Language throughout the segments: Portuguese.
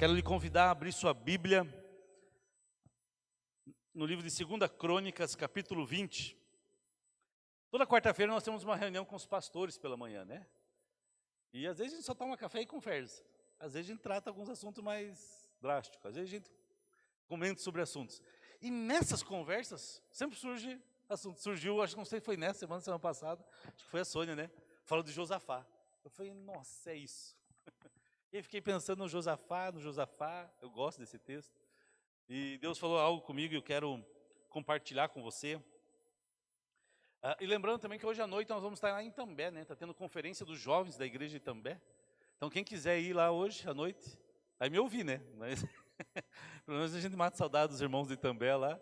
Quero lhe convidar a abrir sua Bíblia no livro de 2 Crônicas, capítulo 20. Toda quarta-feira nós temos uma reunião com os pastores pela manhã, né? E às vezes a gente só toma café e conversa. Às vezes a gente trata alguns assuntos mais drásticos. Às vezes a gente comenta sobre assuntos. E nessas conversas sempre surge assunto. Surgiu, acho que não sei se foi nessa semana passada, acho que foi a Sônia, né? Falou de Josafá. Eu falei, nossa, é isso. E aí fiquei pensando no Josafá, eu gosto desse texto. E Deus falou algo comigo e eu quero compartilhar com você. E lembrando também que hoje à noite nós vamos estar lá em Itambé, né? Está tendo conferência dos jovens da igreja de Itambé. Então quem quiser ir lá hoje à noite, vai me ouvir, né? Mas pelo menos a gente mata saudade dos irmãos de Itambé lá.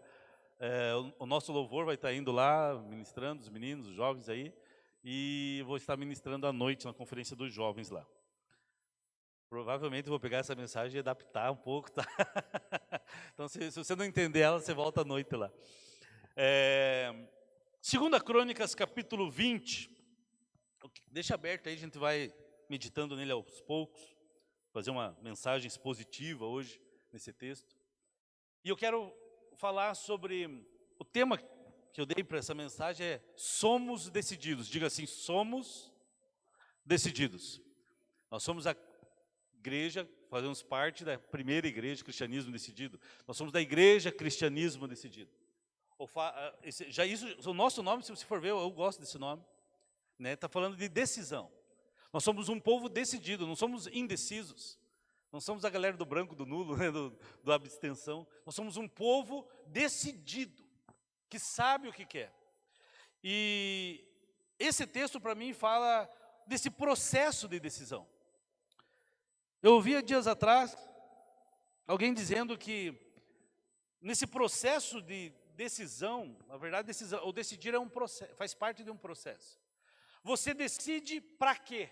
O nosso louvor vai estar indo lá, ministrando os meninos, os jovens aí. E vou estar ministrando à noite na conferência dos jovens lá. Provavelmente vou pegar essa mensagem e adaptar um pouco, tá? Então se você não entender ela, você volta à noite lá. 2 Crônicas, capítulo 20. Deixa aberto aí, a gente vai meditando nele aos poucos. Fazer uma mensagem expositiva hoje, nesse texto. E eu quero falar sobre o tema que eu dei para essa mensagem é Somos Decididos. Diga assim, somos decididos. Nós somos a igreja, fazemos parte da primeira igreja, Cristianismo Decidido. Nós somos da igreja Cristianismo Decidido. O nosso nome, se você for ver, eu gosto desse nome, né? Está falando de decisão. Nós somos um povo decidido, não somos indecisos. Não somos a galera do branco, do nulo, né? do abstenção. Nós somos um povo decidido, que sabe o que quer. E esse texto para mim fala desse processo de decisão. Eu ouvi dias atrás alguém dizendo que nesse processo de decisão, na verdade, o decidir é um processo, faz parte de um processo. Você decide para quê?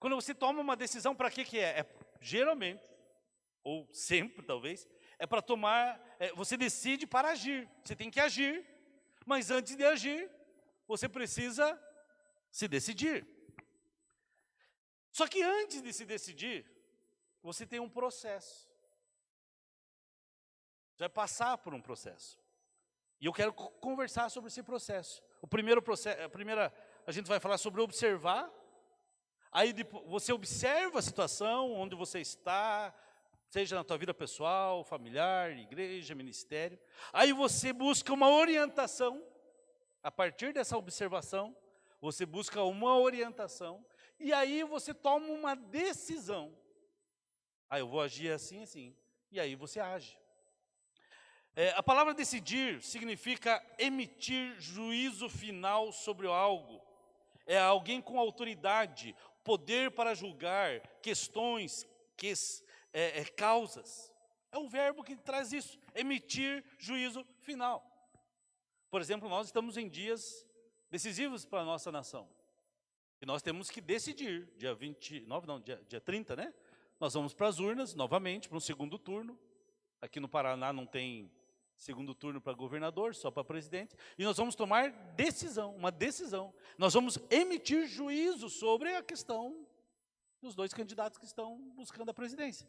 Quando você toma uma decisão, para quê que é? Geralmente, ou sempre talvez, é para tomar, você decide para agir. Você tem que agir, mas antes de agir, você precisa se decidir. Só que antes de se decidir, você tem um processo. Você vai passar por um processo. E eu quero conversar sobre esse processo. O primeiro processo, a gente vai falar sobre observar. Aí você observa a situação, onde você está, seja na tua vida pessoal, familiar, igreja, ministério. Aí você busca uma orientação. A partir dessa observação, você busca uma orientação. E aí você toma uma decisão. Eu vou agir assim, assim. E aí você age. A palavra decidir significa emitir juízo final sobre algo. É alguém com autoridade, poder para julgar questões, causas. É um verbo que traz isso, emitir juízo final. Por exemplo, nós estamos em dias decisivos para a nossa nação. E nós temos que decidir, dia 29, não, dia 30, né? Nós vamos para as urnas, novamente, para um segundo turno. Aqui no Paraná não tem segundo turno para governador, só para presidente. E nós vamos tomar uma decisão. Nós vamos emitir juízo sobre a questão dos dois candidatos que estão buscando a presidência.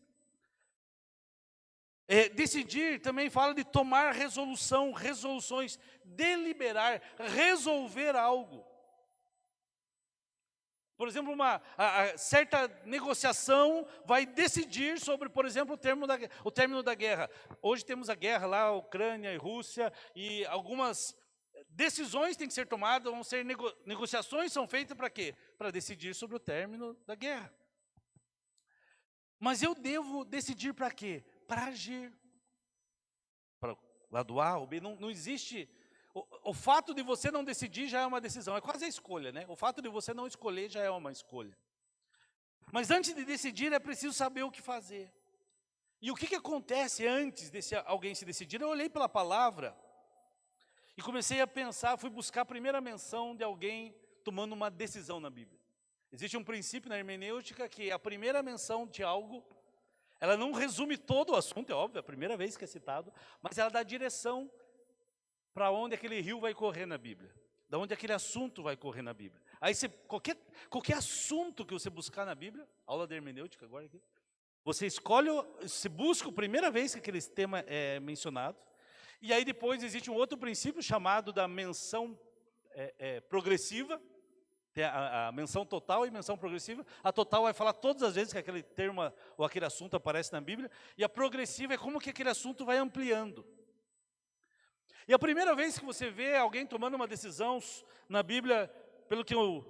Decidir também fala de tomar resoluções, deliberar, resolver algo. Por exemplo, a certa negociação vai decidir sobre, por exemplo, o término da guerra. Hoje temos a guerra lá, Ucrânia e Rússia, e algumas decisões têm que ser tomadas, vão ser negociações são feitas para quê? Para decidir sobre o término da guerra. Mas eu devo decidir para quê? Para agir. Para o lado A ou B, não existe... O fato de você não decidir já é uma decisão, é quase a escolha, né? O fato de você não escolher já é uma escolha. Mas antes de decidir é preciso saber o que fazer. E o que acontece antes de alguém se decidir? Eu olhei pela palavra e comecei a pensar, fui buscar a primeira menção de alguém tomando uma decisão na Bíblia. Existe um princípio na hermenêutica que a primeira menção de algo, ela não resume todo o assunto, é óbvio, é a primeira vez que é citado, mas ela dá direção para onde aquele rio vai correr na Bíblia, da onde aquele assunto vai correr na Bíblia. Aí qualquer assunto que você buscar na Bíblia, aula de hermenêutica agora aqui, Você escolhe, se busca a primeira vez que aquele tema é mencionado, e aí depois existe um outro princípio chamado da menção progressiva, tem a menção total e menção progressiva. A total vai falar todas as vezes que aquele termo ou aquele assunto aparece na Bíblia, e a progressiva é como que aquele assunto vai ampliando. E a primeira vez que você vê alguém tomando uma decisão na Bíblia, pelo que eu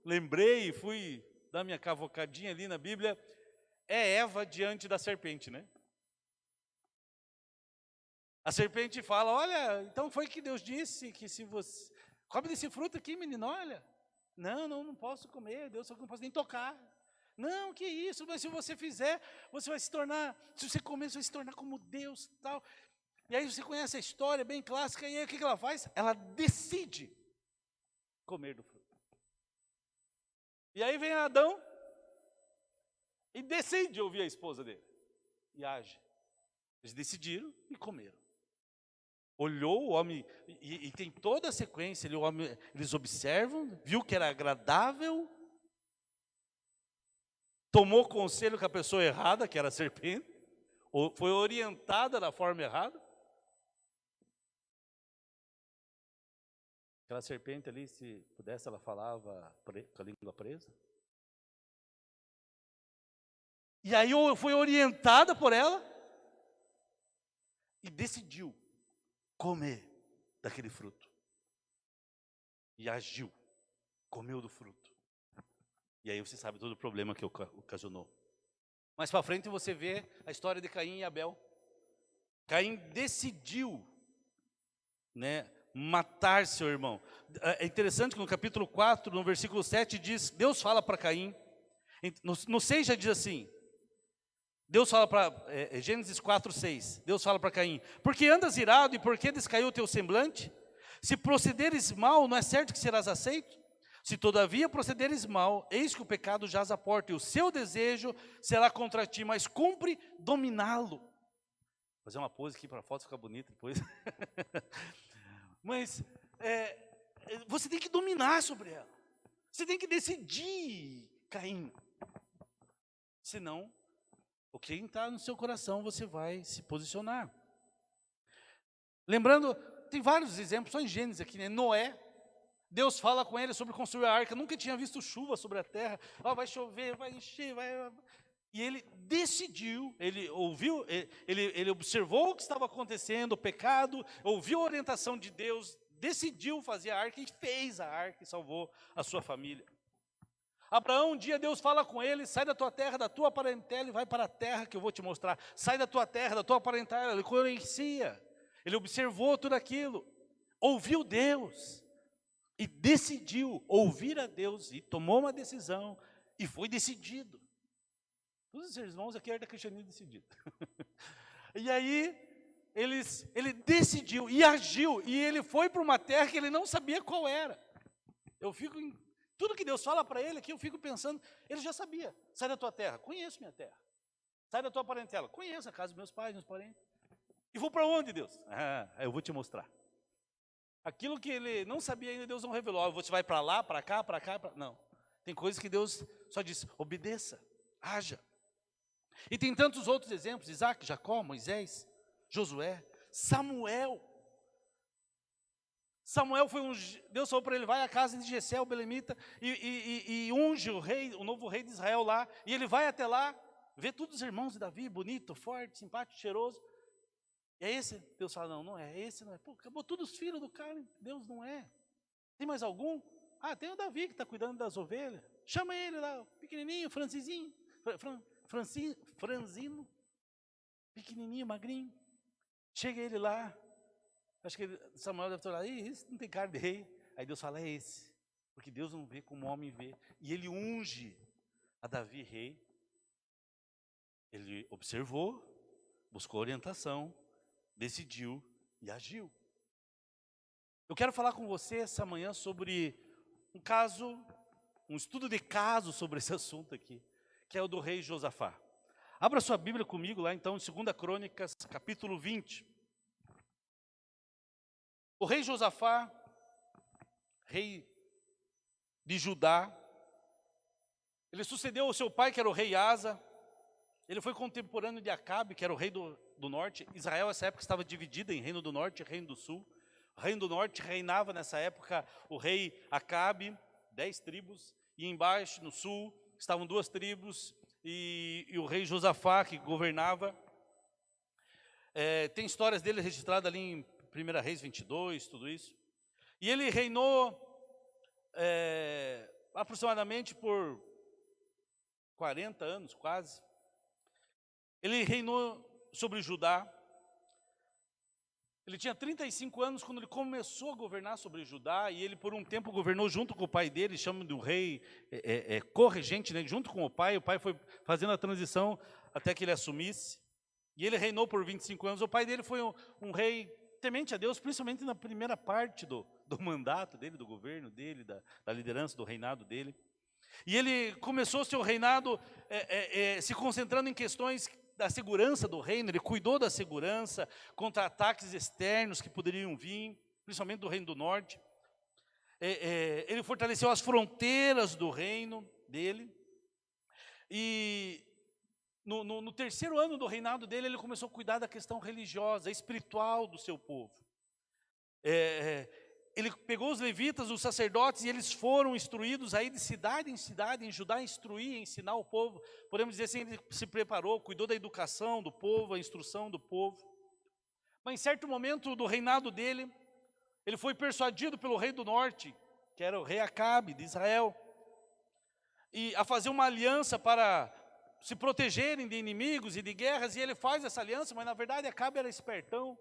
lembrei e fui dar minha cavocadinha ali na Bíblia, é Eva diante da serpente, né? A serpente fala, olha, então foi que Deus disse que se você... Come desse fruto aqui, menino, olha. Não posso comer, Deus, eu não posso nem tocar. Não, que isso, mas se você fizer, você vai se tornar, se você comer, você vai se tornar como Deus, tal. E aí você conhece a história bem clássica, e aí o que ela faz? Ela decide comer do fruto. E aí vem Adão e decide ouvir a esposa dele. E age. Eles decidiram e comeram. Olhou o homem, e tem toda a sequência, eles observam, viu que era agradável, tomou conselho com a pessoa errada, que era a serpente, foi orientada da forma errada. Aquela serpente ali, se pudesse, ela falava com a língua presa. E aí foi orientada por ela e decidiu comer daquele fruto. E agiu, comeu do fruto. E aí você sabe todo o problema que ocasionou. Mais para frente você vê a história de Caim e Abel. Caim decidiu, né, matar seu irmão. É interessante que no capítulo 4, no versículo 7 diz, Deus fala para Caim, no 6 já diz assim, Deus fala para, Gênesis 4, 6, Deus fala para Caim, por que andas irado e por que descaiu o teu semblante? Se procederes mal, não é certo que serás aceito? Se todavia procederes mal, eis que o pecado jaz à porta, e o seu desejo será contra ti, mas cumpre dominá-lo. Vou fazer uma pose aqui para a foto ficar bonita depois. Mas você tem que dominar sobre ela. Você tem que decidir, Caim. Senão, o que está no seu coração, você vai se posicionar. Lembrando, tem vários exemplos, só em Gênesis aqui, né? Noé, Deus fala com ele sobre construir a arca, nunca tinha visto chuva sobre a terra, vai chover, vai encher, E ele decidiu, ele ouviu, ele observou o que estava acontecendo, o pecado, ouviu a orientação de Deus, decidiu fazer a arca e fez a arca e salvou a sua família. Abraão, um dia Deus fala com ele, sai da tua terra, da tua parentela e vai para a terra que eu vou te mostrar. Sai da tua terra, da tua parentela, ele conhecia, ele observou tudo aquilo, ouviu Deus e decidiu ouvir a Deus e tomou uma decisão e foi decidido. Todos os irmãos aqui eram da cristianismo decidido. E aí, ele decidiu e agiu, e ele foi para uma terra que ele não sabia qual era. Tudo que Deus fala para ele aqui, eu fico pensando, ele já sabia. Sai da tua terra, conheço minha terra. Sai da tua parentela, conheço a casa dos meus pais, meus parentes. E vou para onde, Deus? Eu vou te mostrar. Aquilo que ele não sabia ainda, Deus não revelou. Você vai para lá, para cá, não. Tem coisas que Deus só diz, obedeça, haja. E tem tantos outros exemplos, Isaac, Jacó, Moisés, Josué, Samuel. Samuel Deus falou para ele, vai à casa de Jessé, o belemita, e unge o novo rei de Israel lá, e ele vai até lá, vê todos os irmãos de Davi, bonito, forte, simpático, cheiroso. E é esse? Deus fala, não é, esse não é. Pô, acabou todos os filhos do cara, Deus não é. Tem mais algum? Tem o Davi que está cuidando das ovelhas. Chama ele lá, pequenininho, franzino, pequenininho, magrinho. Chega ele lá, acho que Samuel deve falar, esse não tem cara de rei. Aí Deus fala, é esse, porque Deus não vê como o homem vê. E ele unge a Davi rei. Ele observou, buscou orientação, decidiu e agiu. Eu quero falar com você essa manhã sobre um estudo de caso sobre esse assunto aqui, que é o do rei Josafá. Abra sua Bíblia comigo lá então, em 2 Crônicas, capítulo 20. O rei Josafá, rei de Judá, ele sucedeu ao seu pai, que era o rei Asa. Ele foi contemporâneo de Acabe, que era o rei do norte. Israel, nessa época, estava dividida em reino do norte e reino do sul. O reino do norte reinava, nessa época, o rei Acabe, 10 tribos. E embaixo, no sul, estavam 2 tribos. E o rei Josafá, que governava. Tem histórias dele registradas ali em 1 Reis 22, tudo isso. E ele reinou aproximadamente por 40 anos, quase. Ele reinou sobre Judá. Ele tinha 35 anos quando ele começou a governar sobre Judá, e ele por um tempo governou junto com o pai dele, chamam de um rei corregente, né? Junto com o pai foi fazendo a transição até que ele assumisse. E ele reinou por 25 anos. O pai dele foi um rei temente a Deus, principalmente na primeira parte do mandato dele, do governo dele, da liderança, do reinado dele. E ele começou seu reinado se concentrando em questões da segurança do reino. Ele cuidou da segurança contra ataques externos que poderiam vir, principalmente do reino do norte. Ele fortaleceu as fronteiras do reino dele. E no terceiro ano do reinado dele, ele começou a cuidar da questão religiosa, espiritual do seu povo. Ele pegou os levitas, os sacerdotes, e eles foram instruídos aí de cidade em cidade, em Judá, instruir, ensinar o povo. Podemos dizer assim, ele se preparou, cuidou da educação do povo, a instrução do povo. Mas em certo momento do reinado dele, ele foi persuadido pelo rei do norte, que era o rei Acabe, de Israel, e a fazer uma aliança para se protegerem de inimigos e de guerras, e ele faz essa aliança, mas na verdade Acabe era espertão.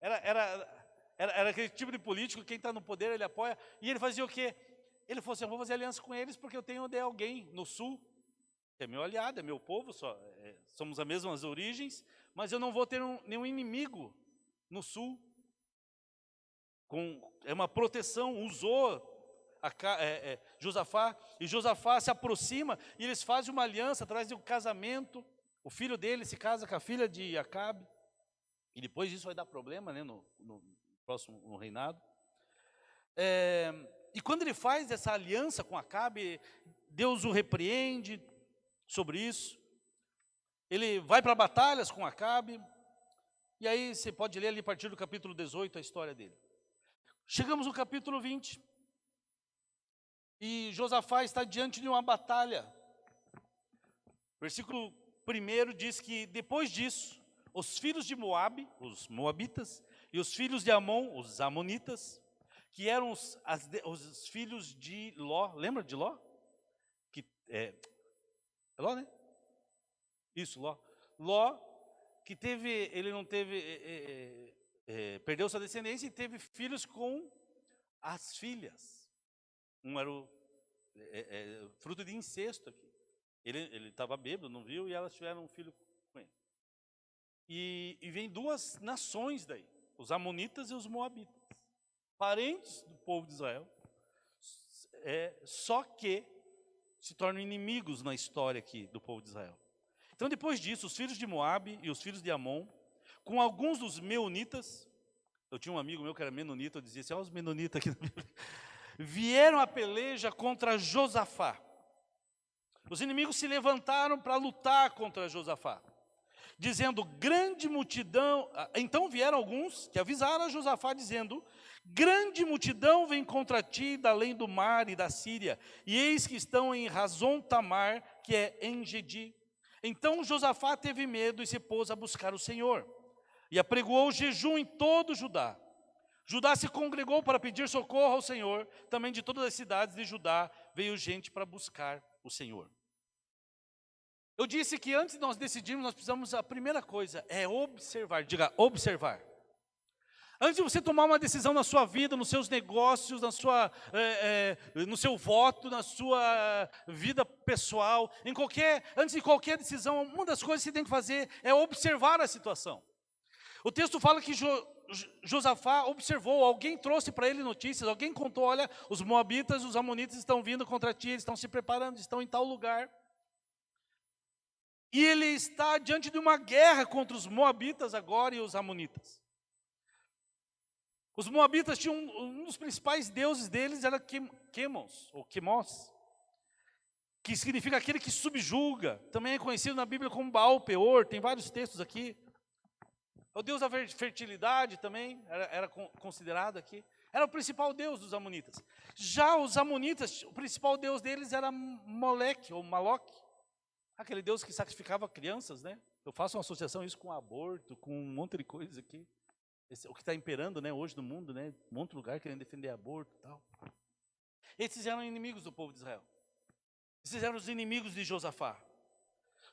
Era aquele tipo de político, quem está no poder ele apoia. E ele fazia o quê? Ele falou assim, eu vou fazer aliança com eles porque eu tenho de alguém no sul, que é meu aliado, é meu povo, somos as mesmas origens, mas eu não vou ter nenhum inimigo no sul. É uma proteção, usou Josafá, e Josafá se aproxima, e eles fazem uma aliança, trazem um casamento. O filho dele se casa com a filha de Acabe, e depois disso vai dar problema, né, no próximo reinado. E quando ele faz essa aliança com Acabe, Deus o repreende sobre isso. Ele vai para batalhas com Acabe, e aí você pode ler ali a partir do capítulo 18 a história dele. Chegamos no capítulo 20, e Josafá está diante de uma batalha. Versículo 1 diz que depois disso, os filhos de Moabe, os moabitas, e os filhos de Amon, os amonitas, que eram os filhos de Ló. Lembra de Ló? É Ló, né? Isso, Ló. Ló, que ele não teve, perdeu sua descendência e teve filhos com as filhas. Um era fruto de incesto aqui. Ele estava bêbado, não viu, e elas tiveram um filho com ele. E vem 2 nações daí, os amonitas e os moabitas, parentes do povo de Israel, só que se tornam inimigos na história aqui do povo de Israel. Então depois disso, os filhos de Moabe e os filhos de Amon, com alguns dos meunitas, eu tinha um amigo meu que era menonita, eu dizia assim, olha os menonitas aqui na Bíblia, vieram a peleja contra Josafá. Os inimigos se levantaram para lutar contra Josafá, dizendo, grande multidão. Então vieram alguns que avisaram a Josafá, dizendo, grande multidão vem contra ti da além do mar e da Síria, e eis que estão em Razon Tamar, que é em Gedi. Então Josafá teve medo e se pôs a buscar o Senhor, e apregoou jejum em todo Judá. Judá se congregou para pedir socorro ao Senhor, também de todas as cidades de Judá veio gente para buscar o Senhor. Eu disse que antes de nós decidirmos, nós precisamos, a primeira coisa é observar, diga observar. Antes de você tomar uma decisão na sua vida, nos seus negócios, no seu voto, na sua vida pessoal, antes de qualquer decisão, uma das coisas que você tem que fazer é observar a situação. O texto fala que Josafá observou, alguém trouxe para ele notícias, alguém contou, olha, os moabitas, os amonitas estão vindo contra ti, eles estão se preparando, estão em tal lugar. E ele está diante de uma guerra contra os moabitas agora e os amonitas. Os moabitas tinham um dos principais deuses deles, era Quemos, ou Quemos. que significa aquele que subjuga, também é conhecido na Bíblia como Baal Peor, tem vários textos aqui. O deus da fertilidade também era considerado aqui. Era o principal deus dos amonitas. Já os amonitas, o principal deus deles era Moleque ou Maloque, aquele deus que sacrificava crianças, né? Eu faço uma associação isso com aborto, com um monte de coisas aqui. O que está imperando, né, hoje no mundo, né? Um monte de lugar querendo defender aborto e tal. Esses eram inimigos do povo de Israel. Esses eram os inimigos de Josafá.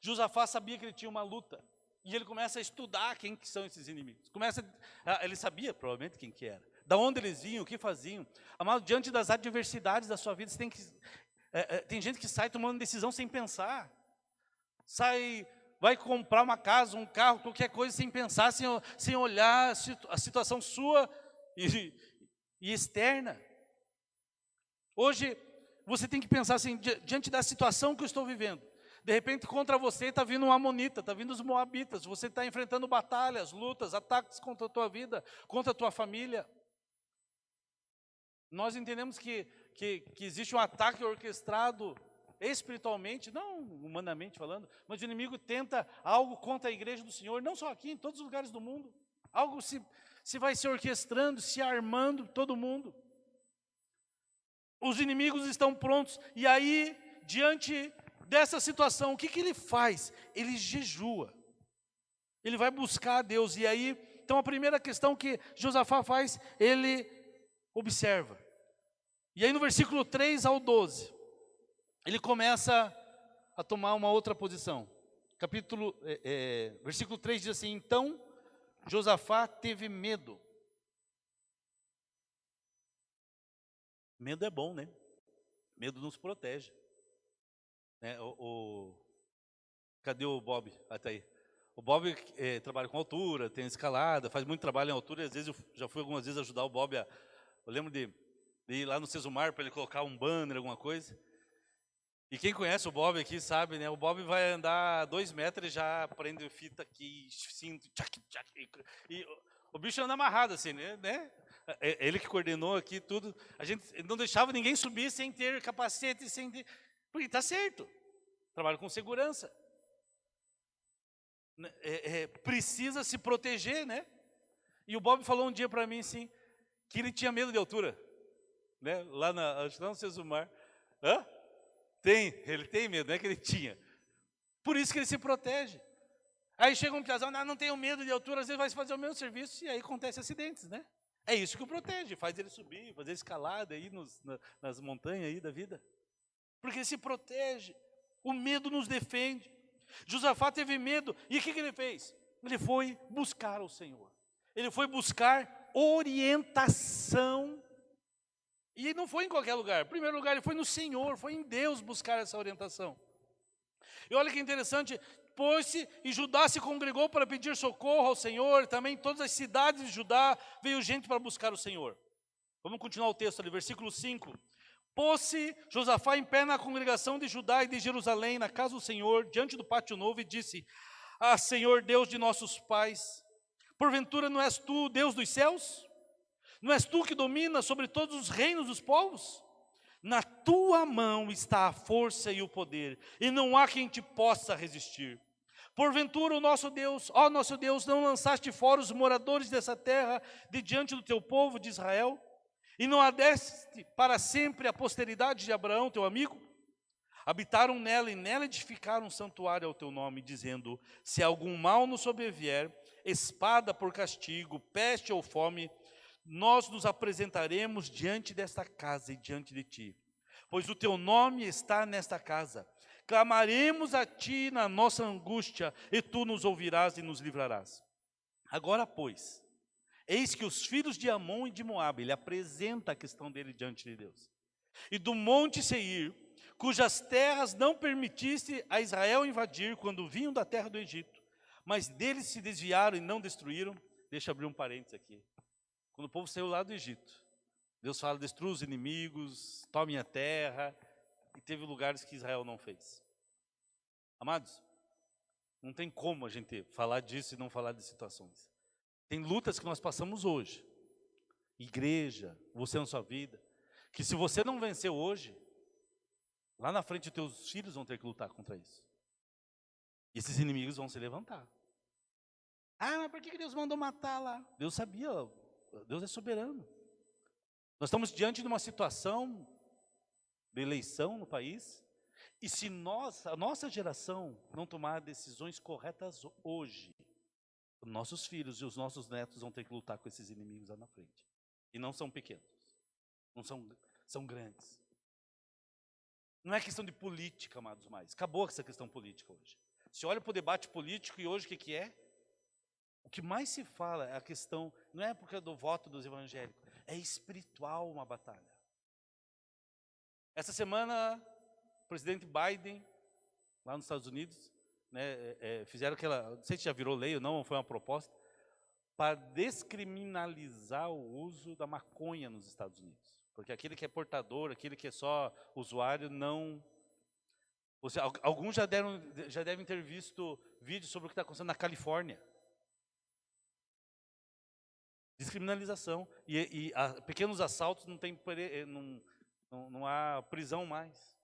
Josafá sabia que ele tinha uma luta. E ele começa a estudar quem que são esses inimigos. Ele sabia provavelmente quem que era. Da onde eles vinham, o que faziam. Amado, diante das adversidades da sua vida, você tem gente que sai tomando decisão sem pensar. Vai comprar uma casa, um carro, qualquer coisa sem pensar, sem olhar a situação sua e externa. Hoje, você tem que pensar assim, diante da situação que eu estou vivendo. De repente, contra você está vindo um amonita, está vindo os moabitas. Você está enfrentando batalhas, lutas, ataques contra a tua vida, contra a tua família. Nós entendemos que existe um ataque orquestrado espiritualmente, não humanamente falando, mas o inimigo tenta algo contra a igreja do Senhor, não só aqui, em todos os lugares do mundo. Algo se vai se orquestrando, se armando, todo mundo. Os inimigos estão prontos, e aí, diante dessa situação, o que ele faz? Ele jejua. Ele vai buscar a Deus, e aí, então a primeira questão que Josafá faz, ele observa. E aí no versículo 3 ao 12, ele começa a tomar uma outra posição. Versículo 3 diz assim: então Josafá teve medo. Medo é bom, né? Medo nos protege. Cadê o Bob? Até aí. O Bob trabalha com altura, tem escalada, faz muito trabalho em altura, e às vezes eu já fui algumas vezes ajudar o Bob. Eu lembro de ir lá no Sesumar para ele colocar um banner, alguma coisa. E quem conhece o Bob aqui sabe, né? O Bob vai andar 2 metros e já prende fita aqui, cinto, e o bicho anda amarrado assim, né? Ele que coordenou aqui tudo. A gente não deixava ninguém subir sem ter capacete, porque está certo. Trabalho com segurança. Precisa se proteger, né? E o Bob falou um dia para mim assim, que ele tinha medo de altura, né? Acho que lá no Sesumar. Hã? Ele tem medo, não é que ele tinha. Por isso que ele se protege. Aí chega um piazão, não tenho medo de altura, às vezes vai fazer o mesmo serviço e aí acontece acidentes, né? É isso que o protege, faz ele subir, fazer escalada aí nas montanhas aí da vida. Porque ele se protege, o medo nos defende. Josafá teve medo, e o que ele fez? Ele foi buscar o Senhor. Ele foi buscar orientação. E não foi em qualquer lugar. Em primeiro lugar, ele foi no Senhor, foi em Deus buscar essa orientação. E olha que interessante, pôs-se e Judá se congregou para pedir socorro ao Senhor. Também em todas as cidades de Judá veio gente para buscar o Senhor. Vamos continuar o texto ali, versículo 5. Pôs-se Josafá em pé na congregação de Judá e de Jerusalém, na casa do Senhor, diante do pátio novo, e disse: Senhor Deus de nossos pais, porventura não és tu o Deus dos céus? Não és tu que dominas sobre todos os reinos dos povos? Na tua mão está a força e o poder, e não há quem te possa resistir. Porventura o nosso Deus, ó nosso Deus, não lançaste fora os moradores dessa terra de diante do teu povo de Israel? E não adeste para sempre a posteridade de Abraão, teu amigo? Habitaram nela e nela edificaram um santuário ao teu nome, dizendo: se algum mal nos sobrevier, espada por castigo, peste ou fome, nós nos apresentaremos diante desta casa e diante de ti, pois o teu nome está nesta casa. Clamaremos a ti na nossa angústia, e tu nos ouvirás e nos livrarás. Agora, pois, eis que os filhos de Amon e de Moabe, ele apresenta a questão dele diante de Deus, e do monte Seir, cujas terras não permitiste a Israel invadir quando vinham da terra do Egito, mas deles se desviaram e não destruíram. Deixa eu abrir um parênteses aqui. Quando o povo saiu lá do Egito, Deus fala: destrua os inimigos, tome a terra, e teve lugares que Israel não fez. Amados, não tem como a gente falar disso e não falar de situações. Tem lutas que nós passamos hoje, igreja, você na sua vida, que se você não vencer hoje, Lá na frente, os teus filhos vão ter que lutar contra isso. E esses inimigos vão se levantar. Ah, mas por que Deus mandou matar lá? Deus sabia, Deus é soberano. Nós estamos diante de uma situação de eleição no país, e se a nossa geração não tomar decisões corretas hoje, os nossos filhos e os nossos netos vão ter que lutar com esses inimigos lá na frente. E não são pequenos, não são grandes. Não é questão de política, amados, mais. Acabou essa questão política hoje. Se olha para o debate político e hoje o que é? O que mais se fala é a questão, não é porque do voto dos evangélicos, é espiritual uma batalha. Essa semana, o presidente Biden, lá nos Estados Unidos, né, fizeram aquela, não sei se já virou lei ou não, foi uma proposta, para descriminalizar o uso da maconha nos Estados Unidos. Porque aquele que é portador, aquele que é só usuário, não... Alguns já devem ter visto vídeos sobre o que está acontecendo na Califórnia. Descriminalização. E pequenos assaltos não há prisão mais.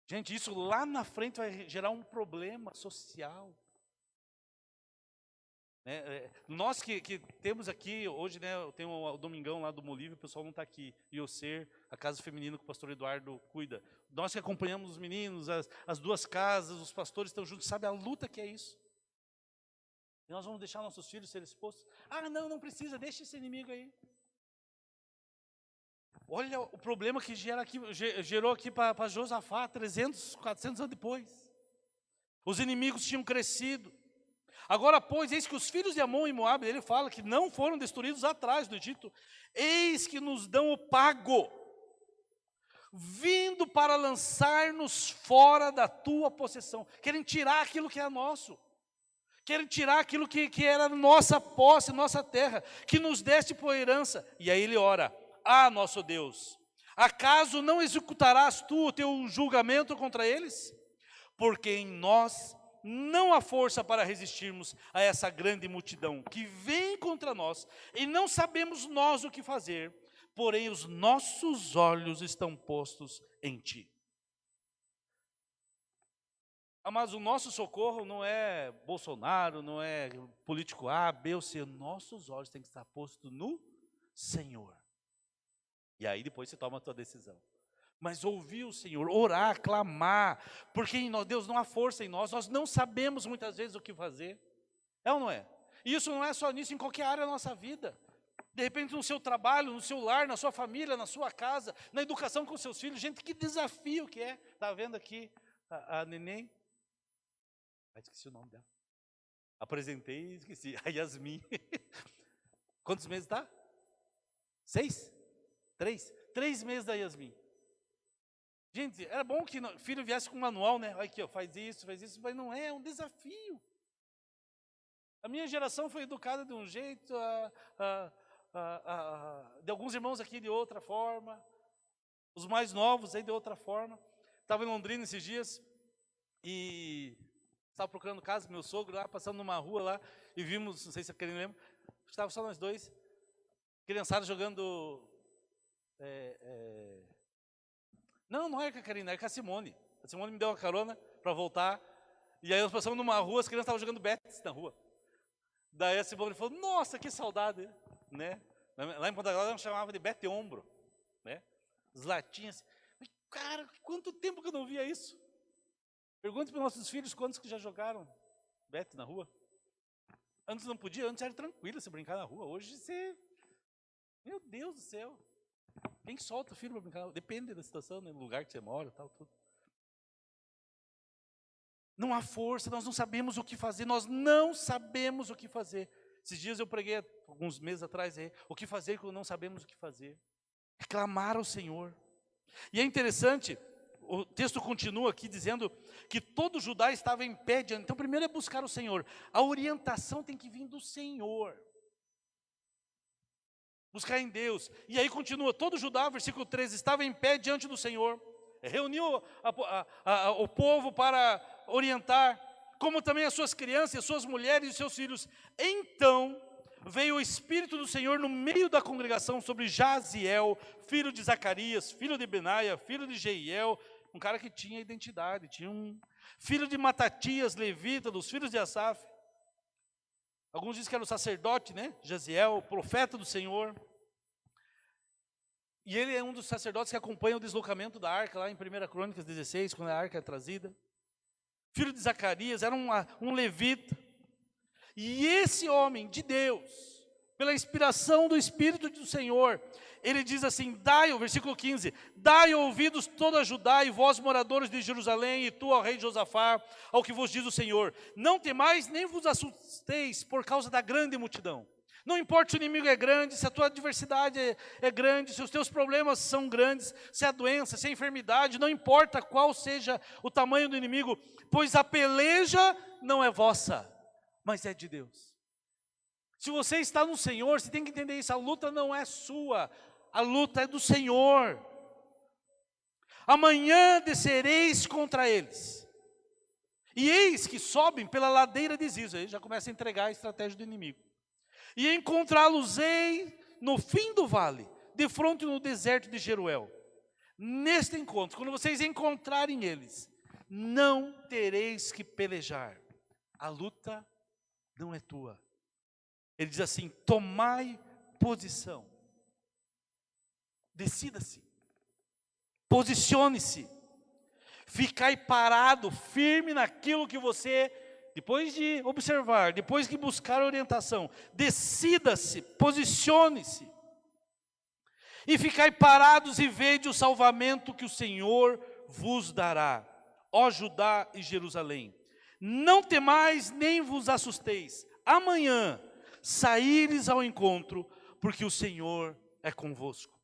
Gente, isso lá na frente vai gerar um problema social. Nós que temos aqui, hoje, né, eu tenho o Domingão lá do Molívio, o pessoal não está aqui, e o Ser, a casa feminina que o pastor Eduardo cuida. Nós que acompanhamos os meninos, as duas casas, os pastores estão juntos, sabe a luta que é isso? E nós vamos deixar nossos filhos serem expostos? Ah, não precisa, deixa esse inimigo aí. Olha o problema que gerou aqui para Josafá, 300, 400 anos depois. Os inimigos tinham crescido. Agora, pois, eis que os filhos de Amon e Moabe, ele fala que não foram destruídos atrás do Egito, eis que nos dão o pago, vindo para lançar-nos fora da tua possessão. Querem tirar aquilo que é nosso, querem tirar aquilo que era nossa posse, nossa terra, que nos deste por herança. E aí ele ora, nosso Deus, acaso não executarás tu o teu julgamento contra eles? Porque em nós não há força para resistirmos a essa grande multidão que vem contra nós, e não sabemos nós o que fazer, porém os nossos olhos estão postos em ti. Mas o nosso socorro não é Bolsonaro, não é político A, B ou C, nossos olhos têm que estar postos no Senhor. E aí depois você toma a tua decisão. Mas ouvir o Senhor, orar, clamar, porque em nós, Deus não há força em nós não sabemos muitas vezes o que fazer. É ou não é? E isso não é só nisso, em qualquer área da nossa vida. De repente no seu trabalho, no seu lar, na sua família, na sua casa, na educação com seus filhos. Gente, que desafio que é. Está vendo aqui a neném? Esqueci o nome dela. Apresentei e esqueci. A Yasmin. Quantos meses está? 6? 3? 3 meses da Yasmin. Gente, era bom que o filho viesse com um manual, né? Olha aqui, ó, faz isso, mas não é um desafio. A minha geração foi educada de um jeito, de alguns irmãos aqui de outra forma, os mais novos aí de outra forma. Estava em Londrina esses dias e estava procurando casa com meu sogro lá, passando numa rua lá, e vimos, não sei se a Karine lembra, estava só nós dois, criançada jogando... Não era com a Karina, era com a Simone. A Simone me deu uma carona para voltar. E aí nós passamos numa rua, as crianças estavam jogando betes na rua. Daí a Simone falou, nossa, que saudade, né? Lá em Ponta Grossa nós chamava de bete-ombro, né? As latinhas. Mas, cara, quanto tempo que eu não via isso? Pergunte para os nossos filhos quantos que já jogaram bete na rua. Antes não podia, antes era tranquilo você brincar na rua. Hoje você... Meu Deus do céu. Quem solta o filho para brincar? Depende da situação, né? Do lugar que você mora, tal, tudo. Não há força, nós não sabemos o que fazer, nós não sabemos o que fazer. Esses dias eu preguei, alguns meses atrás, o que fazer quando não sabemos o que fazer. Clamar ao Senhor. E é interessante, o texto continua aqui dizendo que todo Judá estava em pé diante. Então primeiro é buscar o Senhor. A orientação tem que vir do Senhor. Buscar em Deus. E aí continua, todo Judá, versículo 13, estava em pé diante do Senhor. Reuniu o povo para orientar, como também as suas crianças, as suas mulheres e os seus filhos. Então veio o Espírito do Senhor no meio da congregação sobre Jaziel, filho de Zacarias, filho de Benaia, filho de Jeiel, um cara que tinha identidade, tinha um filho de Matatias, levita, dos filhos de Asaf. Alguns dizem que era o sacerdote, né? Jaziel, profeta do Senhor. E ele é um dos sacerdotes que acompanha o deslocamento da arca, lá em 1 Crônicas 16, quando a arca é trazida. Filho de Zacarias, era um levita. E esse homem de Deus, pela inspiração do Espírito do Senhor, ele diz assim, o versículo 15, dai ouvidos toda Judá e vós moradores de Jerusalém, e tu, ó rei Josafá, ao que vos diz o Senhor, não temais nem vos assusteis por causa da grande multidão. Não importa se o inimigo é grande, se a tua adversidade é grande, se os teus problemas são grandes, se a doença, se a enfermidade, não importa qual seja o tamanho do inimigo, pois a peleja não é vossa, mas é de Deus. Se você está no Senhor, você tem que entender isso, a luta não é sua, a luta é do Senhor. Amanhã descereis contra eles, e eis que sobem pela ladeira de Ziz, aí já começa a entregar a estratégia do inimigo. E encontrá-los-ei no fim do vale, de fronte no deserto de Jeruel. Neste encontro, quando vocês encontrarem eles, não tereis que pelejar, a luta não é tua. Ele diz assim, tomai posição, decida-se, posicione-se, ficai parado, firme naquilo que você, depois de observar, depois de buscar orientação, decida-se, posicione-se, e ficai parados e vede o salvamento que o Senhor vos dará, ó Judá e Jerusalém. Não temais nem vos assusteis, amanhã saíres ao encontro, porque o Senhor é convosco.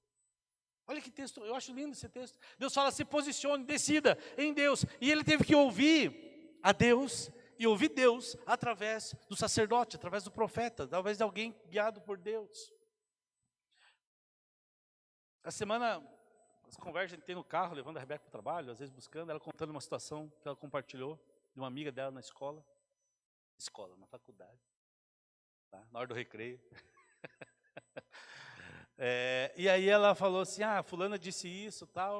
Olha que texto, eu acho lindo esse texto. Deus fala, se posicione, decida em Deus. E ele teve que ouvir a Deus, e ouvir Deus através do sacerdote, através do profeta, através de alguém guiado por Deus. A semana, as conversas que a gente tem no carro, levando a Rebeca para o trabalho, às vezes buscando, ela contando uma situação que ela compartilhou, de uma amiga dela na escola, na faculdade, tá? Na hora do recreio. E aí ela falou assim, fulana disse isso, tal.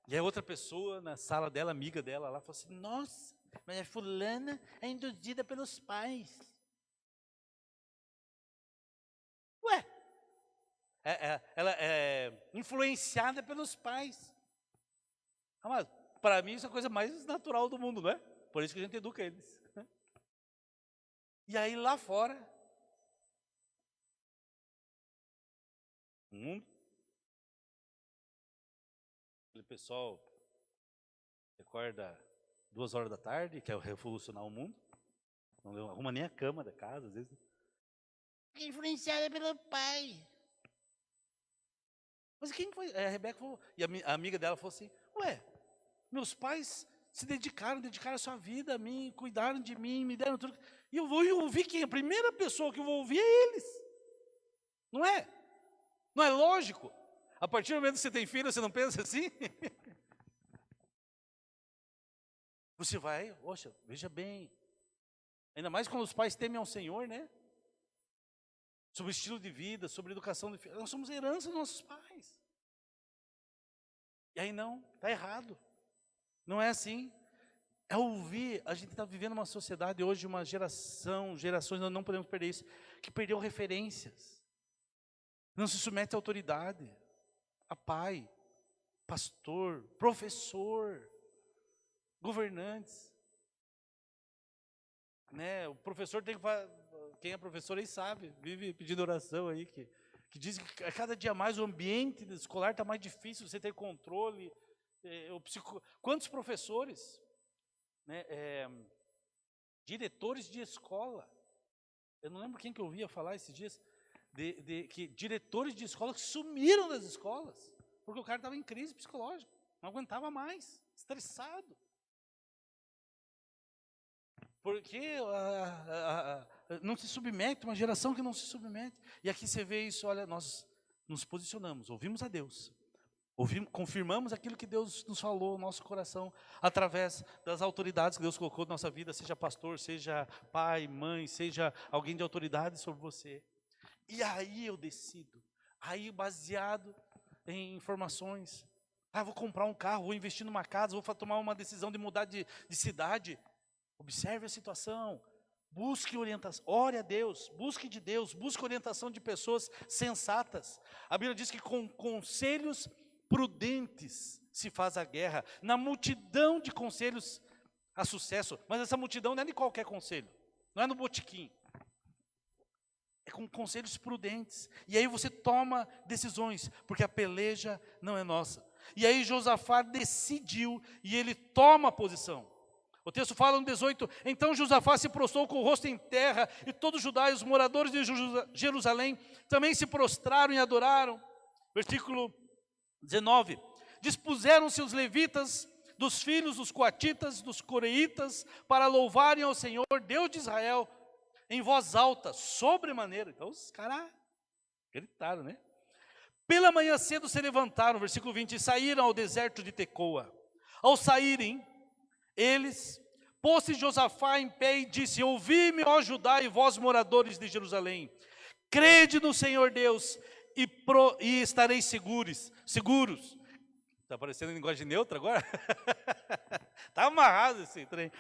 E aí outra pessoa na sala dela, amiga dela, lá falou assim, nossa, mas a fulana é induzida pelos pais. Ué, ela é influenciada pelos pais. Mas para mim isso é a coisa mais natural do mundo, não é? Por isso que a gente educa eles. E aí lá fora, o mundo, aquele pessoal acorda 2 horas da tarde, quer revolucionar o mundo, não arruma nem a cama da casa, às vezes. É influenciada pelo pai. Mas quem foi? A Rebeca falou, e a amiga dela falou assim, ué, meus pais se dedicaram a sua vida a mim, cuidaram de mim, me deram tudo. E eu vou ouvir quem? A primeira pessoa que eu vou ouvir é eles. Não é? Não é lógico? A partir do momento que você tem filho, você não pensa assim? Você vai, poxa, veja bem. Ainda mais quando os pais temem ao Senhor, né? Sobre o estilo de vida, sobre a educação do filho. Nós somos herança dos nossos pais. E aí não, está errado. Não é assim. É ouvir, a gente está vivendo uma sociedade hoje, uma gerações, nós não podemos perder isso, que perdeu referências. Não se submete à autoridade, a pai, pastor, professor, governantes. Né? O professor tem que quem é professor aí sabe, vive pedindo oração aí, que diz que a cada dia mais o ambiente escolar está mais difícil, você ter controle. Quantos professores, né, diretores de escola, eu não lembro quem que eu ouvia falar esses dias, que diretores de escola que sumiram das escolas, porque o cara estava em crise psicológica, não aguentava mais, estressado. Porque não se submete, uma geração que não se submete. E aqui você vê isso, olha, nós nos posicionamos, ouvimos a Deus, confirmamos aquilo que Deus nos falou no nosso coração, através das autoridades que Deus colocou na nossa vida, seja pastor, seja pai, mãe, seja alguém de autoridade sobre você. E aí eu decido, aí baseado em informações, Ah, vou comprar um carro, vou investir numa casa, vou tomar uma decisão de mudar de cidade. Observe a situação. Busque orientação, ore a Deus, busque orientação de pessoas sensatas. A Bíblia diz que com conselhos prudentes se faz a guerra. Na multidão de conselhos há sucesso, mas essa multidão não é de qualquer conselho, não é no botequim. É com conselhos prudentes. E aí você toma decisões, porque a peleja não é nossa. E aí Josafá decidiu e ele toma a posição. O texto fala no 18, então Josafá se prostrou com o rosto em terra, e todos os Judá e os moradores de Jerusalém também se prostraram e adoraram. Versículo 19, dispuseram-se os levitas, dos filhos dos coatitas, dos coreitas, para louvarem ao Senhor, Deus de Israel, em voz alta, sobremaneira. Então os caras gritaram, né? Pela manhã cedo se levantaram, versículo 20, e saíram ao deserto de Tecoa. Ao saírem, eles, pôs-se Josafá em pé e disse, ouvi-me, ó Judá, e vós moradores de Jerusalém, crede no Senhor Deus, e estareis seguros. Está parecendo linguagem neutra agora? Está amarrado esse trem.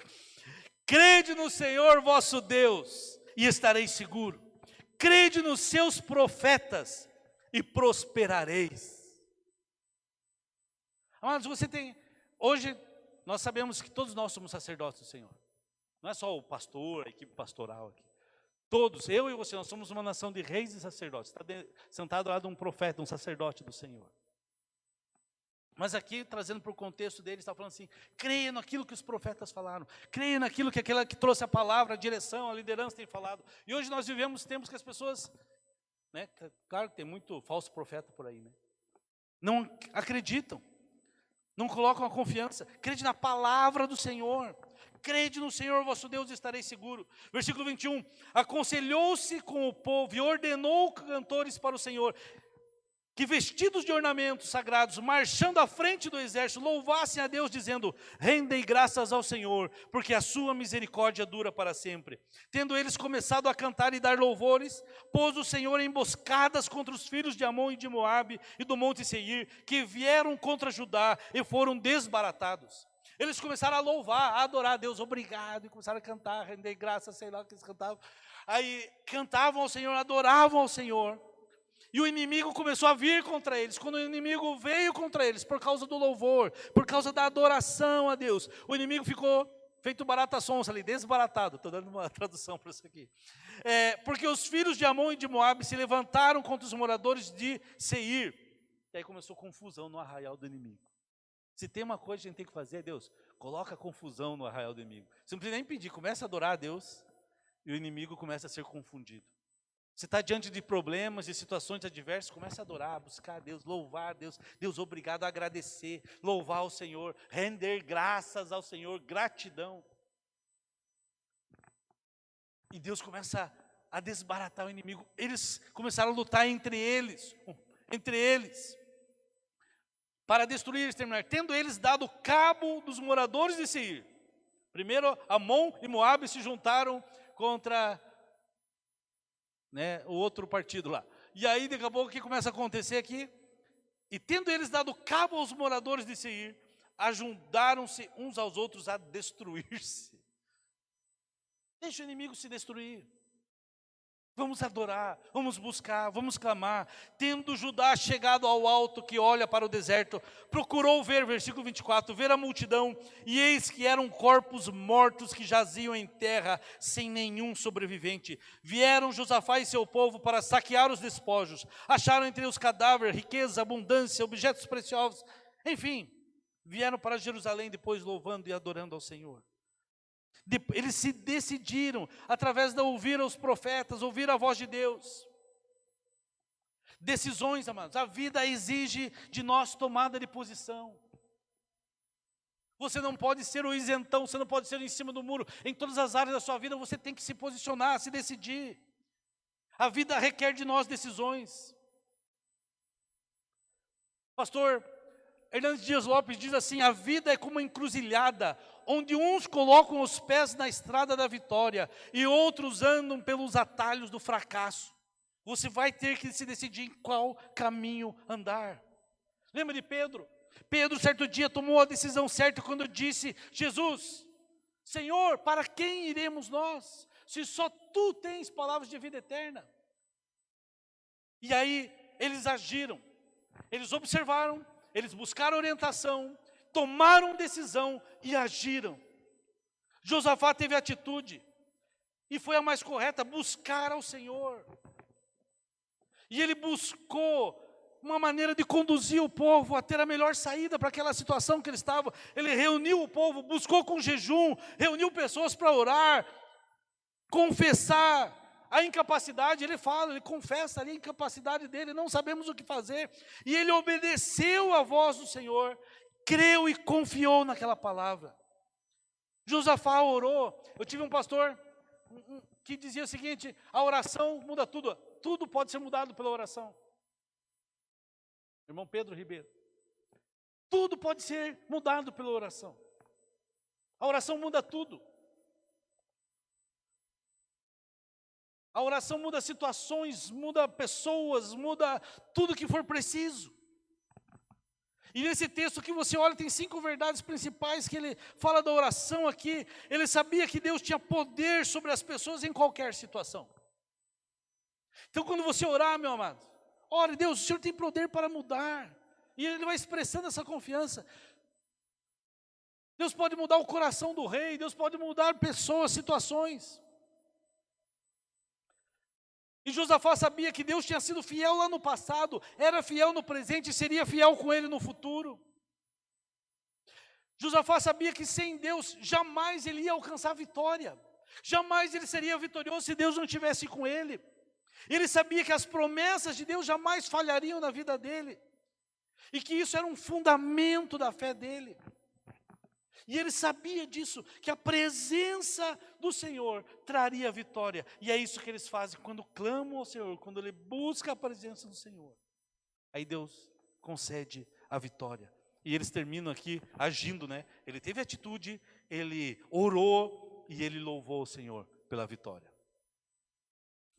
Crede no Senhor vosso Deus, e estareis seguro. Crede nos seus profetas, e prosperareis. Amados, hoje nós sabemos que todos nós somos sacerdotes do Senhor. Não é só o pastor, a equipe pastoral aqui. Todos, eu e você, nós somos uma nação de reis e sacerdotes. Está sentado lá de um profeta, um sacerdote do Senhor. Mas aqui, trazendo para o contexto dele, está falando assim, creia naquilo que os profetas falaram, creia naquilo que aquela que trouxe a palavra, a direção, a liderança tem falado. E hoje nós vivemos tempos que as pessoas, né, claro que tem muito falso profeta por aí, né, não acreditam, não colocam a confiança. Crede na palavra do Senhor, crede no Senhor vosso Deus e estareis seguro. Versículo 21, aconselhou-se com o povo e ordenou cantores para o Senhor, que vestidos de ornamentos sagrados, marchando à frente do exército, louvassem a Deus, dizendo, rendei graças ao Senhor, porque a sua misericórdia dura para sempre. Tendo eles começado a cantar e dar louvores, pôs o Senhor emboscadas contra os filhos de Amon e de Moabe e do monte Seir, que vieram contra Judá e foram desbaratados. Eles começaram a louvar, a adorar a Deus, obrigado, e começaram a cantar, render graças, sei lá o que eles cantavam. Aí cantavam ao Senhor, adoravam ao Senhor. E o inimigo começou a vir contra eles. Quando o inimigo veio contra eles, por causa do louvor, por causa da adoração a Deus, o inimigo ficou feito barata sonsa ali, desbaratado. Estou dando uma tradução para isso aqui. Porque os filhos de Amon e de Moabe se levantaram contra os moradores de Seir. E aí começou confusão no arraial do inimigo. Se tem uma coisa que a gente tem que fazer, Deus, coloca confusão no arraial do inimigo. Você não precisa nem pedir, começa a adorar a Deus e o inimigo começa a ser confundido. Você está diante de problemas, de situações adversas, comece a adorar, buscar a Deus, louvar a Deus. Deus, obrigado, agradecer, louvar ao Senhor, render graças ao Senhor, gratidão. E Deus começa a desbaratar o inimigo. Eles começaram a lutar entre eles, para destruir e exterminar, tendo eles dado cabo dos moradores de Seir. Primeiro, Amon e Moabe se juntaram contra o outro partido lá. E aí, daqui a pouco, o que começa a acontecer aqui? E tendo eles dado cabo aos moradores de Seir, ajudaram-se uns aos outros a destruir-se. Deixa o inimigo se destruir. Vamos adorar, vamos buscar, vamos clamar. Tendo Judá chegado ao alto que olha para o deserto, procurou ver, versículo 24, ver a multidão, e eis que eram corpos mortos que jaziam em terra, sem nenhum sobrevivente. Vieram Josafá e seu povo para saquear os despojos, acharam entre os cadáveres riqueza, abundância, objetos preciosos, enfim, vieram para Jerusalém depois louvando e adorando ao Senhor. Eles se decidiram, através de ouvir os profetas, ouvir a voz de Deus. Decisões, amados, a vida exige de nós tomada de posição. Você não pode ser o isentão, você não pode ser em cima do muro. Em todas as áreas da sua vida você tem que se posicionar, se decidir. A vida requer de nós decisões. Pastor Hernandes Dias Lopes diz assim, a vida é como uma encruzilhada, onde uns colocam os pés na estrada da vitória e outros andam pelos atalhos do fracasso. Você vai ter que se decidir em qual caminho andar. Lembra de Pedro? Pedro, certo dia, tomou a decisão certa quando disse: Jesus, Senhor, para quem iremos nós, se só Tu tens palavras de vida eterna? E aí eles agiram, eles observaram, eles buscaram orientação, tomaram decisão e agiram. Josafá teve atitude, e foi a mais correta, buscar ao Senhor. E ele buscou uma maneira de conduzir o povo a ter a melhor saída para aquela situação que ele estava. Ele reuniu o povo, buscou com jejum, reuniu pessoas para orar, confessar a incapacidade. Ele fala, ele confessa ali a incapacidade dele, não sabemos o que fazer. E ele obedeceu à voz do Senhor, creu e confiou naquela palavra. Josafá orou. Eu tive um pastor que dizia o seguinte: a oração muda tudo, tudo pode ser mudado pela oração. Irmão Pedro Ribeiro, tudo pode ser mudado pela oração. A oração muda tudo. A oração muda situações, muda pessoas, muda tudo que for preciso. E nesse texto que você olha, tem 5 verdades principais que ele fala da oração aqui. Ele sabia que Deus tinha poder sobre as pessoas em qualquer situação. Então quando você orar, meu amado, ore: Deus, o Senhor tem poder para mudar. E ele vai expressando essa confiança. Deus pode mudar o coração do rei, Deus pode mudar pessoas, situações. E Josafá sabia que Deus tinha sido fiel lá no passado, era fiel no presente e seria fiel com ele no futuro. Josafá sabia que sem Deus jamais ele ia alcançar a vitória, jamais ele seria vitorioso se Deus não estivesse com ele. Ele sabia que as promessas de Deus jamais falhariam na vida dele, e que isso era um fundamento da fé dele. E ele sabia disso, que a presença do Senhor traria vitória. E é isso que eles fazem quando clamam ao Senhor, quando ele busca a presença do Senhor. Aí Deus concede a vitória. E eles terminam aqui agindo, né? Ele teve atitude, ele orou e ele louvou o Senhor pela vitória.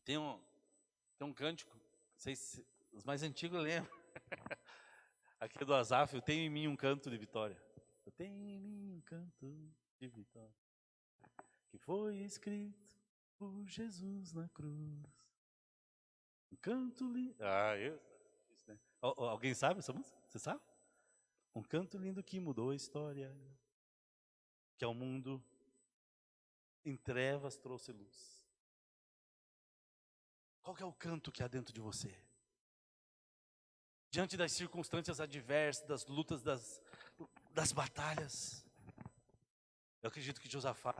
Tem um cântico, não sei se os mais antigos lembram. Aqui do Asaf: eu tenho em mim um canto de vitória. Eu tenho em mim um canto de vitória, que foi escrito por Jesus na cruz. Um canto lindo. Isso, né? Alguém sabe essa música? Você sabe? Um canto lindo que mudou a história, que ao mundo em trevas trouxe luz. Qual que é o canto que há dentro de você? Diante das circunstâncias adversas, das lutas, das batalhas. Eu acredito que Josafá,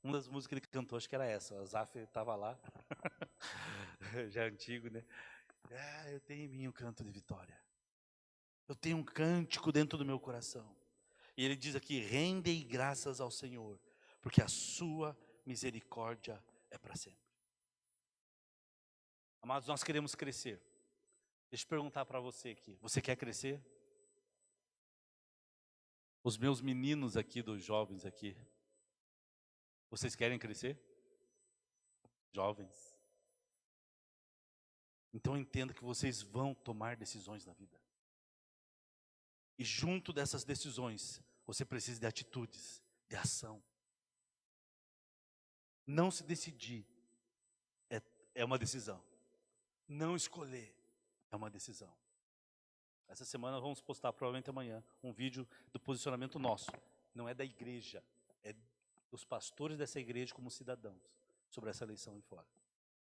uma das músicas que ele cantou, acho que era essa. O Asaf estava lá, já é antigo, né? Eu tenho em mim um canto de vitória. Eu tenho um cântico dentro do meu coração. E ele diz aqui: rendei graças ao Senhor, porque a sua misericórdia é para sempre. Amados, nós queremos crescer. Deixa eu perguntar para você aqui: você quer crescer? Os meus meninos aqui, dos jovens aqui, vocês querem crescer? Jovens. Então entenda que vocês vão tomar decisões na vida. E junto dessas decisões, você precisa de atitudes, de ação. Não se decidir é uma decisão. Não escolher é uma decisão. Essa semana vamos postar, provavelmente amanhã, um vídeo do posicionamento nosso. Não é da igreja, é dos pastores dessa igreja como cidadãos, sobre essa eleição em fora.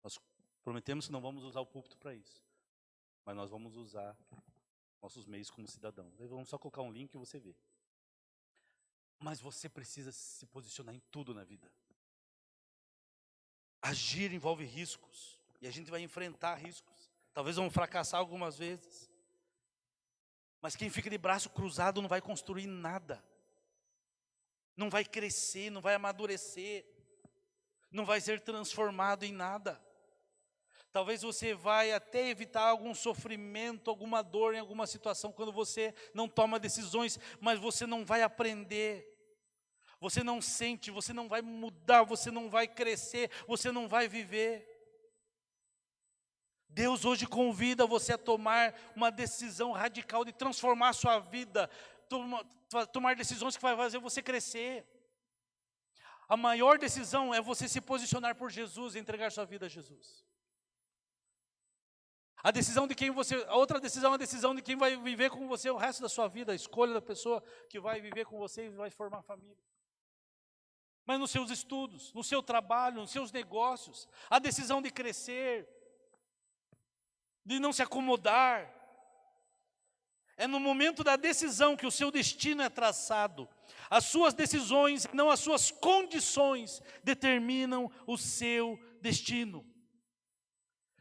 Nós prometemos que não vamos usar o púlpito para isso, mas nós vamos usar nossos meios como cidadãos. Aí vamos só colocar um link e você vê. Mas você precisa se posicionar em tudo na vida. Agir envolve riscos, e a gente vai enfrentar riscos. Talvez vamos fracassar algumas vezes. Mas quem fica de braço cruzado não vai construir nada. Não vai crescer, não vai amadurecer. Não vai ser transformado em nada. Talvez você vai até evitar algum sofrimento, alguma dor em alguma situação quando você não toma decisões, mas você não vai aprender. Você não sente, você não vai mudar, você não vai crescer, você não vai viver. Deus hoje convida você a tomar uma decisão radical de transformar a sua vida, tomar decisões que vai fazer você crescer. A maior decisão é você se posicionar por Jesus e entregar sua vida a Jesus. A outra decisão é a decisão de quem vai viver com você o resto da sua vida, a escolha da pessoa que vai viver com você e vai formar família. Mas nos seus estudos, no seu trabalho, nos seus negócios, a decisão de crescer, de não se acomodar. É no momento da decisão que o seu destino é traçado. As suas decisões, não as suas condições, determinam o seu destino.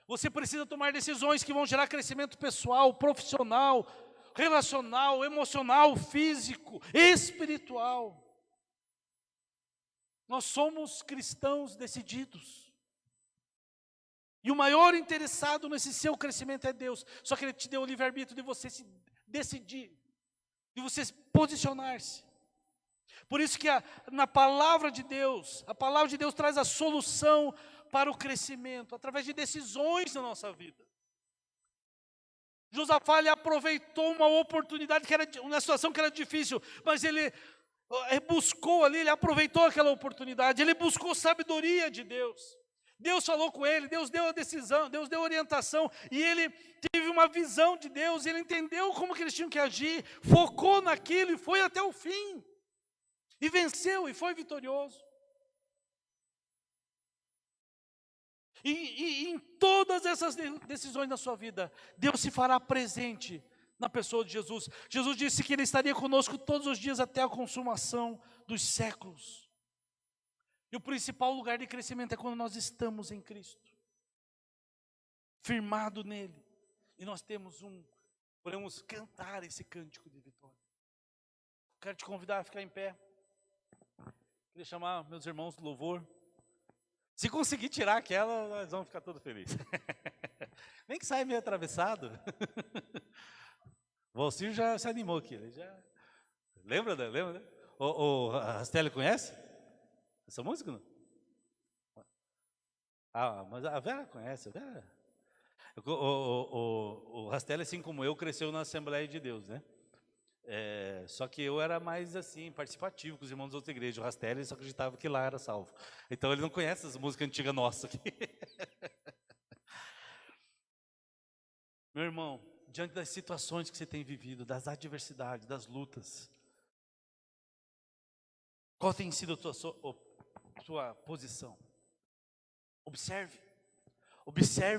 Você precisa tomar decisões que vão gerar crescimento pessoal, profissional, relacional, emocional, físico, espiritual. Nós somos cristãos decididos. E o maior interessado nesse seu crescimento é Deus. Só que Ele te deu o livre-arbítrio de você se decidir, de você posicionar-se. Por isso que na palavra de Deus, a palavra de Deus traz a solução para o crescimento, através de decisões na nossa vida. Josafá, ele aproveitou uma oportunidade, uma situação que era difícil, mas ele buscou ali, ele aproveitou aquela oportunidade, ele buscou sabedoria de Deus. Deus falou com ele, Deus deu a decisão, Deus deu a orientação, e ele teve uma visão de Deus, ele entendeu como que eles tinham que agir, focou naquilo e foi até o fim. E venceu e foi vitorioso. E em todas essas decisões na sua vida, Deus se fará presente na pessoa de Jesus. Jesus disse que Ele estaria conosco todos os dias até a consumação dos séculos. E o principal lugar de crescimento é quando nós estamos em Cristo, firmado nele. E nós podemos cantar esse cântico de vitória. Quero te convidar a ficar em pé. Queria chamar meus irmãos do louvor. Se conseguir tirar aquela, nós vamos ficar todos felizes. Nem que saia meio atravessado. O Valcir já se animou aqui. Ele já... Lembra? O Rastelli conhece essa música? Não? Mas a Vera conhece. A Vera. O Rastelli, assim como eu, cresceu na Assembleia de Deus, né? Só que eu era mais assim, participativo com os irmãos da outra igreja. O Rastelli só acreditava que lá era salvo. Então ele não conhece as músicas antigas nossas aqui. Meu irmão, diante das situações que você tem vivido, das adversidades, das lutas, qual tem sido a sua posição? Observe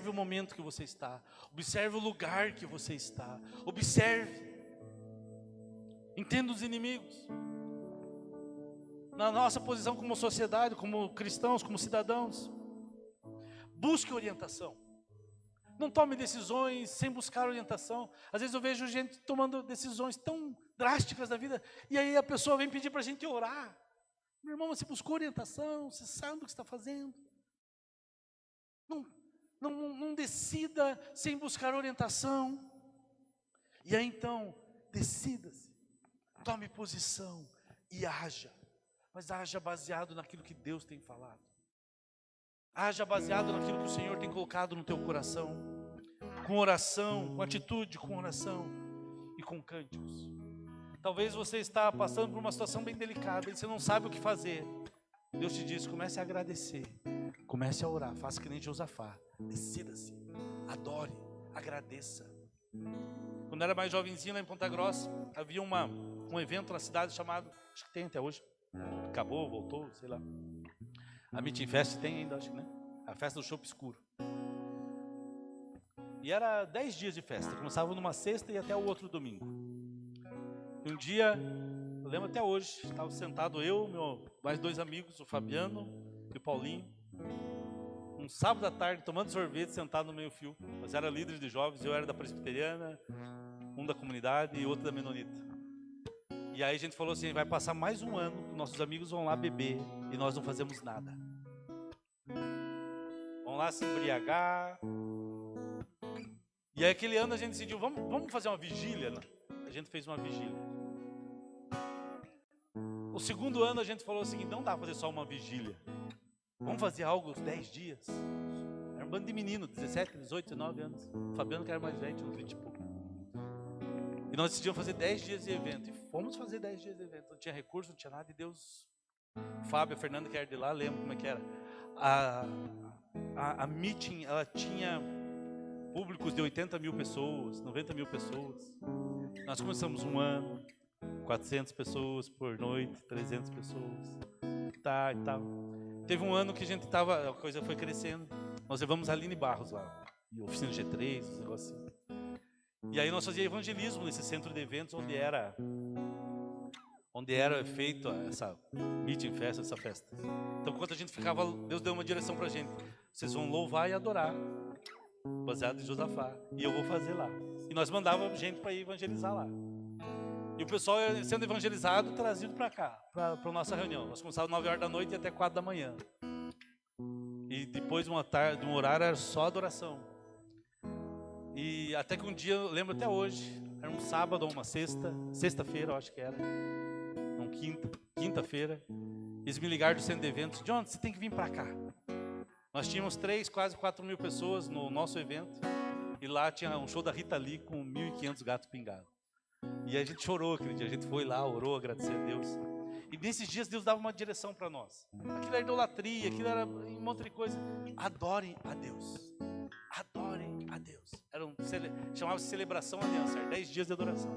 o momento que você está, observe o lugar que você está, observe. Entenda os inimigos. Na nossa posição como sociedade, como cristãos, como cidadãos. Busque orientação. Não tome decisões sem buscar orientação. Às vezes eu vejo gente tomando decisões tão drásticas na vida, e aí a pessoa vem pedir para a gente orar. Meu irmão, você buscou orientação, você sabe o que está fazendo. Não decida sem buscar orientação. E aí então, decida-se. Tome posição e haja, mas haja baseado naquilo que Deus tem falado. Haja baseado naquilo que o Senhor tem colocado no teu coração, com oração, com atitude, com oração e com cânticos. Talvez você está passando por uma situação bem delicada e você não sabe o que fazer. Deus te diz, comece a agradecer, comece a orar, faça que nem Josafá, decida-se, adore, agradeça. Quando eu era mais jovenzinho lá em Ponta Grossa, havia um evento na cidade chamado, acho que tem até hoje, acabou, voltou, sei lá. A Meeting Fest tem ainda, acho que, né? A festa do chopp escuro. E era 10 dias de festa, começava numa sexta e até o outro domingo. E um dia, eu lembro até hoje, estava sentado eu, mais 2 amigos, o Fabiano e o Paulinho, um sábado à tarde, tomando sorvete, sentado no meio-fio. Nós éramos líderes de jovens, eu era da presbiteriana, um da comunidade e outro da menonita. E aí a gente falou assim, vai passar mais um ano, nossos amigos vão lá beber e nós não fazemos nada. Vão lá se embriagar. E aí aquele ano a gente decidiu, vamos fazer uma vigília? Né? A gente fez uma vigília. O segundo ano a gente falou assim, não dá para fazer só uma vigília. Vamos fazer algo os 10 dias. bando de menino, 17, 18, 19 anos. O Fabiano que era mais velho, tinha uns 20 e pouco. E nós decidimos fazer 10 dias de evento. E fomos fazer 10 dias de evento. Não tinha recurso, não tinha nada. E Deus... O Fábio, a Fernanda que era de lá, lembro como é que era. A meeting, ela tinha públicos de 80 mil pessoas, 90 mil pessoas. Nós começamos um ano, 400 pessoas por noite, 300 pessoas. Tá, e tal. Teve um ano que a coisa foi crescendo. Nós levamos a Aline Barros lá. E oficina G3, os negócios assim. E aí nós fazíamos evangelismo nesse centro de eventos onde era feito essa meeting festa, essa festa. Então, quando a gente ficava, Deus deu uma direção pra gente. Vocês vão louvar e adorar, baseado em Josafá. E eu vou fazer lá. E nós mandávamos gente para ir evangelizar lá. E o pessoal sendo evangelizado, trazido para cá, para a nossa reunião. Nós começávamos 9 horas da noite e até 4 da manhã. E depois de um horário era só adoração. E até que um dia, eu lembro até hoje, era um sábado ou uma sexta-feira, eu acho que era. Não, quinta-feira. Eles me ligaram do centro de eventos. John, você tem que vir para cá. Nós tínhamos quase 4 mil pessoas no nosso evento. E lá tinha um show da Rita Lee com 1.500 gatos pingados. E a gente chorou aquele dia. A gente foi lá, orou, agradeceu a Deus. E nesses dias Deus dava uma direção para nós. Aquilo era idolatria, aquilo era um monte de coisa. Adorem a Deus. Adorem a Deus. Chamava-se Celebração Aliança. Era 10 dias de adoração.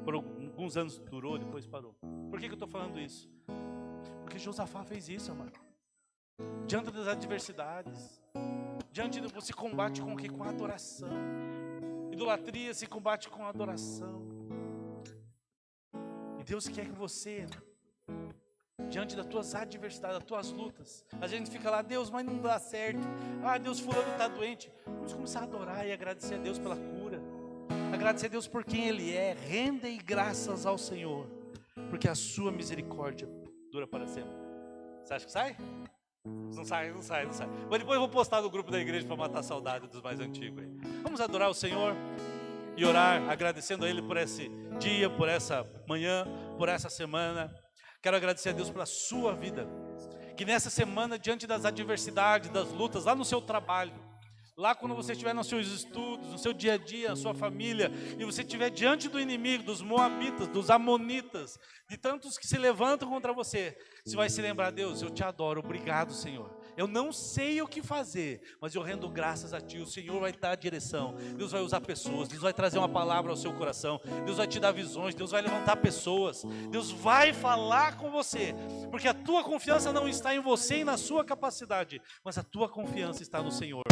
Por alguns anos durou, depois parou. Por que eu estou falando isso? Porque Josafá fez isso, amado. Diante das adversidades, diante de você combate com o quê? Com a adoração. Idolatria se combate com a adoração. E Deus quer que você, diante das tuas adversidades, das tuas lutas, a gente fica lá, Deus, mas não dá certo. Ah, Deus, fulano está doente. Vamos começar a adorar e agradecer a Deus pela cura. Agradecer a Deus por quem Ele é. Rendem graças ao Senhor, porque a sua misericórdia dura para sempre. Você acha que sai? Não sai. Mas depois eu vou postar no grupo da igreja para matar a saudade dos mais antigos aí. Vamos adorar o Senhor e orar, agradecendo a Ele por esse dia, por essa manhã, por essa semana. Quero agradecer a Deus pela sua vida. Que nessa semana, diante das adversidades, das lutas, lá no seu trabalho, lá quando você estiver nos seus estudos, no seu dia a dia, na sua família, e você estiver diante do inimigo, dos moabitas, dos amonitas, de tantos que se levantam contra você, você vai se lembrar, Deus, eu te adoro, obrigado, Senhor. Eu não sei o que fazer, mas eu rendo graças a Ti. O Senhor vai dar a direção. Deus vai usar pessoas. Deus vai trazer uma palavra ao seu coração. Deus vai te dar visões. Deus vai levantar pessoas. Deus vai falar com você. Porque a tua confiança não está em você e na sua capacidade, mas a tua confiança está no Senhor.